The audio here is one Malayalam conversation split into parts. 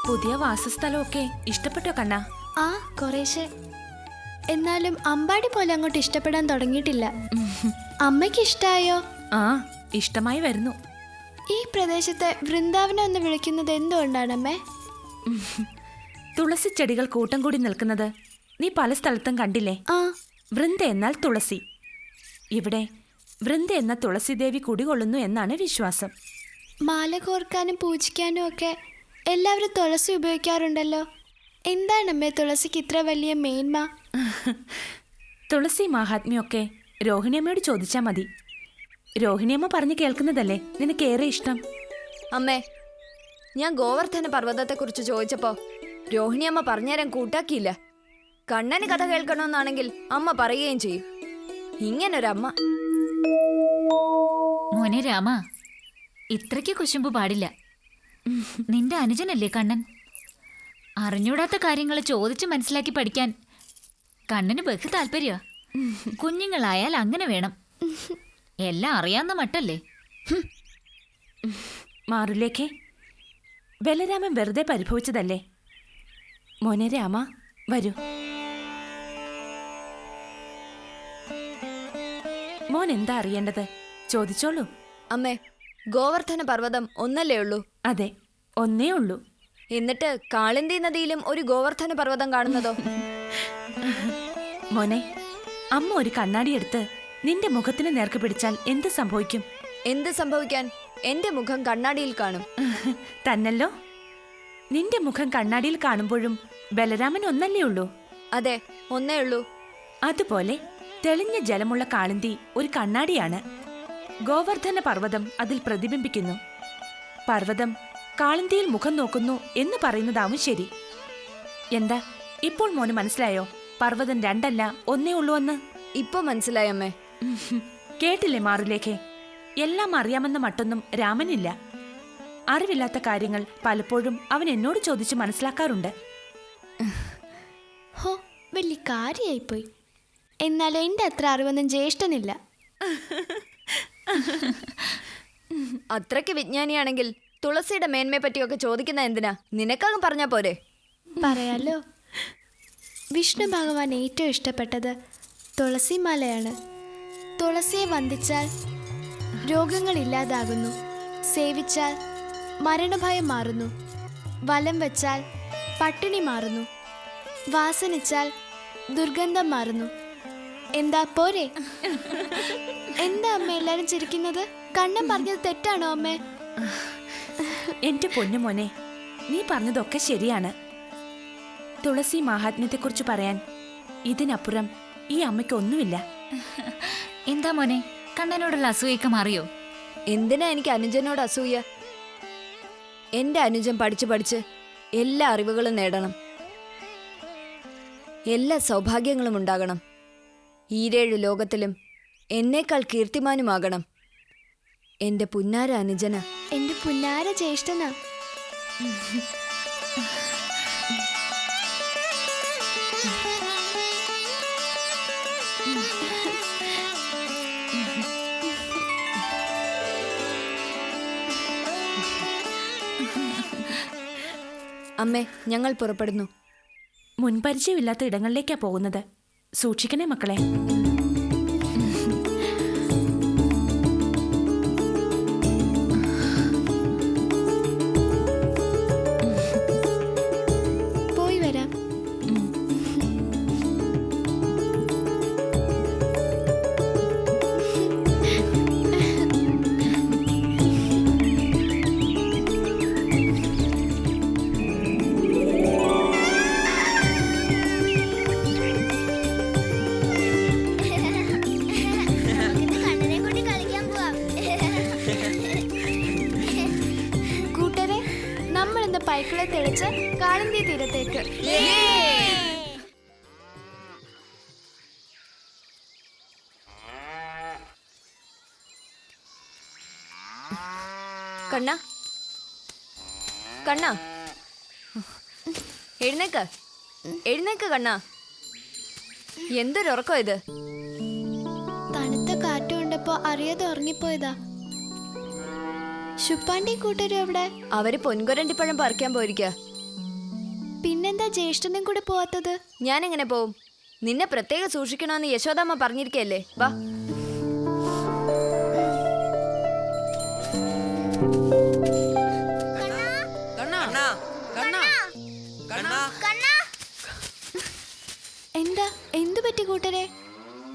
പുതിയ വാസസ്ഥലമൊക്കെ ഇഷ്ടപ്പെട്ടോ കണ്ണ? ആ, കുറേശ്ശെ. എന്നാലും അമ്പാടി പോലെ അങ്ങോട്ട് ഇഷ്ടപ്പെടാൻ തുടങ്ങിയിട്ടില്ല. അമ്മയ്ക്ക് ഇഷ്ടായോ? ആ, ഇഷ്ടമായി വരുന്നു. ഈ പ്രദേശത്തെ വൃന്ദാവനം എന്ന് വിളിക്കുന്നത് എന്തുകൊണ്ടാണമ്മേ? തുളസി ചെടികൾ കൂട്ടം കൂടി നിൽക്കുന്നത് നീ പല സ്ഥലത്തും കണ്ടില്ലേ? ആ. വൃന്ദ എന്നാൽ തുളസി. ഇവിടെ വൃന്ദ എന്ന തുളസിദേവി കുടികൊള്ളുന്നു എന്നാണ് വിശ്വാസം. മാല കോർക്കാനും പൂജിക്കാനും ഒക്കെ എല്ലാവരും തുളസി ഉപയോഗിക്കാറുണ്ടല്ലോ. എന്താണമ്മേ തുളസിക്ക് ഇത്ര വലിയ മേന്മ? തുളസി മഹാത്മ്യമൊക്കെ രോഹിണിയമ്മയോട് ചോദിച്ചാൽ മതി. രോഹിണിയമ്മ പറഞ്ഞു കേൾക്കുന്നതല്ലേ നിനക്കേറെ ഇഷ്ടം. അമ്മേ, ഞാൻ ഗോവർദ്ധന പർവ്വതത്തെക്കുറിച്ച് ചോദിച്ചപ്പോ രോഹിണിയമ്മ പറഞ്ഞുതരാൻ കൂട്ടാക്കിയില്ല. കണ്ണന് കഥ കേൾക്കണമെന്നാണെങ്കിൽ അമ്മ പറയുകയും ചെയ്യും. ഇങ്ങനൊരമ്മ. മോനെ രാമ, ഇത്രയ്ക്ക് കുശുമ്പ് പാടില്ല. നിന്റെ അനുജനല്ലേ കണ്ണൻ. അറിഞ്ഞൂടാത്ത കാര്യങ്ങൾ ചോദിച്ച് മനസ്സിലാക്കി പഠിക്കാൻ കണ്ണന് ബഹു താല്പര്യ. കുഞ്ഞുങ്ങളായാൽ അങ്ങനെ വേണം. എല്ലാം അറിയാവുന്ന മട്ടല്ലേ. മാറുലേക്കേ, ബലരാമൻ വെറുതെ പരിഭവിച്ചതല്ലേ. മോനെ രാമ, വരൂ. മോൻ എന്താ അറിയേണ്ടത്? ചോദിച്ചോളൂ. അമ്മേ, ഗോവർദ്ധന പർവ്വതം ഒന്നല്ലേ ഉള്ളൂ? അതെ, ഒന്നേ ഉള്ളൂ. എന്നിട്ട് കാളിന്തി നദിയിലും ഒരു ഗോവർദ്ധന പർവ്വതം കാണുന്നതോ? മോനെ, അമ്മ ഒരു കണ്ണാടി എടുത്ത് നിന്റെ മുഖത്തിന് നേർക്ക് പിടിച്ചാൽ എന്ത് സംഭവിക്കും? എന്ത് സംഭവിക്കാൻ? എന്റെ മുഖം കണ്ണാടിയിൽ കാണും. തന്നല്ലോ. നിന്റെ മുഖം കണ്ണാടിയിൽ കാണുമ്പോഴും ബലരാമൻ ഒന്നല്ലേ ഉള്ളൂ? അതെ, ഒന്നേ ഉള്ളൂ. അതുപോലെ തെളിഞ്ഞ ജലമുള്ള കാളിന്തി ഒരു കണ്ണാടിയാണ്. ഗോവർദ്ധന പർവ്വതം അതിൽ പ്രതിബിംബിക്കുന്നു. പർവ്വതം കാളിന്തിയിൽ മുഖം നോക്കുന്നു എന്ന് പറയുന്നതാവും ശരി. എന്താ ഇപ്പോൾ മോന് മനസ്സിലായോ? പർവ്വതം രണ്ടല്ല ഒന്നേ ഉള്ളൂ എന്ന്. ഇപ്പൊ മനസ്സിലായി അമ്മേ. കേട്ടില്ലേ മാറുലേഖേ? എല്ലാം അറിയാമെന്ന മട്ടൊന്നും രാമനില്ല. അറിവില്ലാത്ത കാര്യങ്ങൾ പലപ്പോഴും അവൻ എന്നോട് ചോദിച്ച് മനസ്സിലാക്കാറുണ്ട്. ഹോ, വലിയ കാര്യായിപ്പോയി. എന്നാലും എൻ്റെ അത്ര അറിവൊന്നും ജ്യേഷ്ഠനില്ല. അത്രയ്ക്ക് വിജ്ഞാനിയാണെങ്കിൽ തുളസിയുടെ മേന്മയെ പറ്റിയൊക്കെ ചോദിക്കുന്ന എന്തിനാ? നിനക്കങ്ങ് പറഞ്ഞാ പോരെ? പറയാലോ. വിഷ്ണു ഭഗവാൻ ഏറ്റവും ഇഷ്ടപ്പെട്ടത് തുളസിമാലയാണ്. തുളസിയെ വന്ദിച്ചാൽ രോഗങ്ങൾ ഇല്ലാതാകുന്നു, സേവിച്ചാൽ മരണഭയം മാറുന്നു, വലം വെച്ചാൽ പട്ടിണി മാറുന്നു, വാസനിച്ചാൽ ദുർഗന്ധം മാറുന്നു. എന്താ പോരെ? എന്താ അമ്മ എല്ലാരും ചിരിക്കുന്നത്? കണ്ണൻ പറഞ്ഞത് തെറ്റാണോ അമ്മേ? എന്റെ പൊന്നു മോനെ, നീ പറഞ്ഞതൊക്കെ ശരിയാണ്. തുളസി മഹാത്മ്യത്തെക്കുറിച്ച് പറയാൻ ഇതിനപ്പുറം ഈ അമ്മയ്ക്ക് ഒന്നുമില്ല. എന്താ മോനെ, കണ്ണനോടുള്ള അസൂയൊക്കെ മാറിയോ? എന്തിനാ എനിക്ക് അനുജനോട് അസൂയ? എന്റെ അനുജൻ പഠിച്ച് പഠിച്ച് എല്ലാ അറിവുകളും നേടണം, എല്ലാ സൗഭാഗ്യങ്ങളും ഉണ്ടാകണം, ഈരേഴ് ലോകത്തിലും എന്നേക്കാൾ കീർത്തിമാനുമാകണം. എന്റെ പുന്നാര അനുജന. എന്റെ പുന്നാര ജ്യേഷ്ഠനാ. അമ്മേ, ഞങ്ങൾ പുറപ്പെടുന്നു. മുൻപരിചയമില്ലാത്ത ഇടങ്ങളിലേക്കാ പോകുന്നത്. സൂക്ഷിക്കണേ മക്കളെ. പോയി വരാം. പൈക്കിളെ തെളിച്ച് കാളിന്തി തീരത്തേക്ക്. കണ്ണ, കണ്ണ, എഴുന്നേക്ക്, എഴുന്നേക്ക് കണ്ണ. എന്തൊരുറക്കം ഇത്? തണുത്ത കാറ്റ് കൊണ്ടപ്പോ അറിയാതെ ഉറങ്ങിപ്പോയതാ. ശുപ്പാണ്ടി കൂട്ടരും എവിടെ? അവര് പൊൻകൊരണ്ടിപ്പഴം പറിക്കാൻ പോയിരിക്ക. പിന്നെന്താ ജ്യേഷ്ഠനും കൂടെ പോവാത്തത്? ഞാനെങ്ങനെ പോവും? നിന്നെ പ്രത്യേകം സൂക്ഷിക്കണമെന്ന് യശോദാമ്മ പറഞ്ഞിരിക്കല്ലേ. വാ. എന്താ? എന്തു പറ്റി കൂട്ടരെ?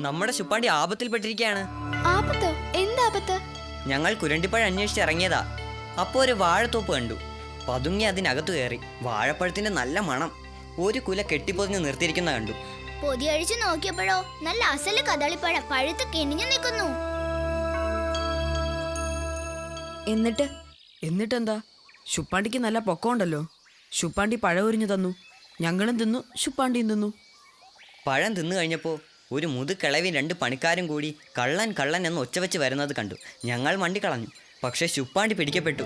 നമ്മുടെ ശുപ്പാണ്ടി ആപത്തിൽപ്പെട്ടിരിക്കുകയാണ്. ആപത്തോ? എന്താപത്ത്? ഞങ്ങൾ കുരണ്ടിപ്പഴം അന്വേഷിച്ച് ഇറങ്ങിയതാ. അപ്പോൾ ഒരു വാഴത്തോപ്പ് കണ്ടു. പതുങ്ങി അതിനകത്തു കയറി. വാഴപ്പഴത്തിന്റെ നല്ല മണം. ഒരു കുല കെട്ടിപ്പൊതിഞ്ഞ് നിർത്തിയിരിക്കുന്ന കണ്ടു. പൊതിയഴിച്ചു നോക്കിയപ്പോഴോ നല്ല അസല് കദളിപ്പഴം പഴുത്ത് കിണിഞ്ഞു നിൽക്കുന്നു. എന്നിട്ടെന്താ? ശുപ്പാണ്ടിക്ക് നല്ല പൊക്കമുണ്ടല്ലോ. ശുപ്പാണ്ടി പഴം ഉരിഞ്ഞു തന്നു. ഞങ്ങളും തിന്നു, ശുപ്പാണ്ടിയും തിന്നു. പഴം തിന്നു കഴിഞ്ഞപ്പോൾ ഒരു മുതുകിളവി 2 പണിക്കാരും കൂടി കള്ളൻ കള്ളൻ എന്ന് ഒച്ചവെച്ച് വരുന്നത് കണ്ടു. ഞങ്ങൾ മണ്ടിക്കളഞ്ഞു. പക്ഷേ ശുപ്പാണ്ടി പിടിക്കപ്പെട്ടു.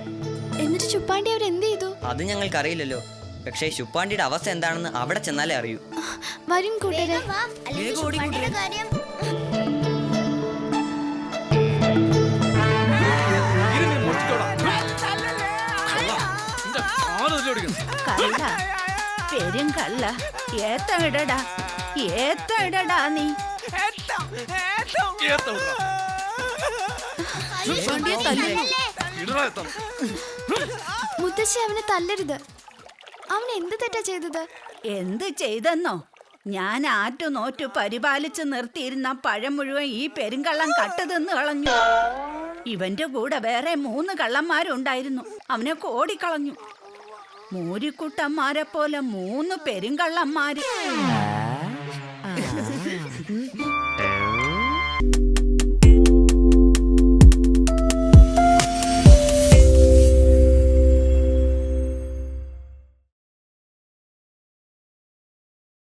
എന്നിട്ട് ശുപ്പാണ്ടി അവരെന്ത് ചെയ്തു? അത് ഞങ്ങൾക്കറിയില്ലല്ലോ. പക്ഷേ ശുപ്പാണ്ടിയുടെ അവസ്ഥ എന്താണെന്ന് അവിടെ ചെന്നാലേ അറിയൂ. വരും കൂട്ടരെ. വാ, അല്ലെങ്കിൽ ശുപ്പാണ്ടിയുടെ കാര്യം. കള്ള പെരും കള്ള ഏത്തമിടടാ ഏത്തമിടടാ നീ. മുത്തശ്ശി അവനെ തല്ലരുത്. അവൻ എന്ത് തെറ്റാ ചെയ്തത്? എന്ത് ചെയ്തെന്നോ? ഞാൻ ആറ്റുനോറ്റു പരിപാലിച്ച് നിർത്തിയിരുന്ന പഴം മുഴുവൻ ഈ പെരുങ്കള്ളം കട്ടുതിന്ന് കളഞ്ഞു. ഇവന്റെ കൂടെ വേറെ 3 കള്ളന്മാരുണ്ടായിരുന്നു. അവനെ കോടിക്കളഞ്ഞു. മൂരിക്കുട്ടന്മാരെ പോലെ 3 പെരുങ്കള്ളന്മാര്.